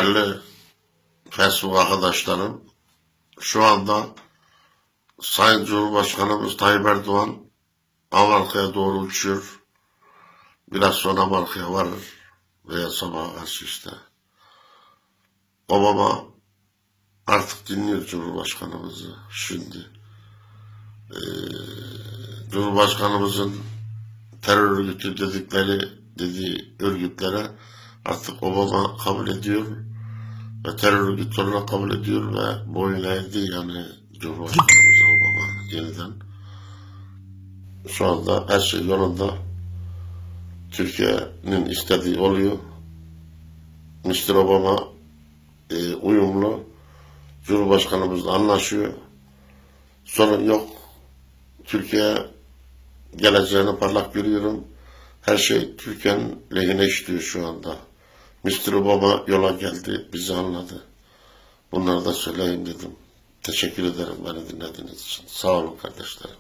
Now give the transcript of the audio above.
Değerli Facebook arkadaşlarım, şu anda Sayın Cumhurbaşkanımız Tayyip Erdoğan Amerika'ya doğru uçuyor. Biraz sonra Amerika'ya varır veya sabah karşı işte. Obama artık dinliyor Cumhurbaşkanımızı şimdi. Cumhurbaşkanımızın terör örgütü dediği örgütlere artık Obama kabul ediyor ve terör örgütü olarak kabul ediyor ve boyun eğdi yani Cumhurbaşkanımız Obama yeniden. Şu anda her şey yolunda. Türkiye'nin istediği oluyor. Mr. Obama uyumlu. Cumhurbaşkanımızla anlaşıyor. Sorun yok. Türkiye geleceğini parlak görüyorum. Her şey Türkiye'nin lehine işliyor şu anda. Mr. Obama yola geldi, bizi anladı. Bunları da söyleyeyim dedim. Teşekkür ederim beni dinlediğiniz için. Sağ olun kardeşlerim.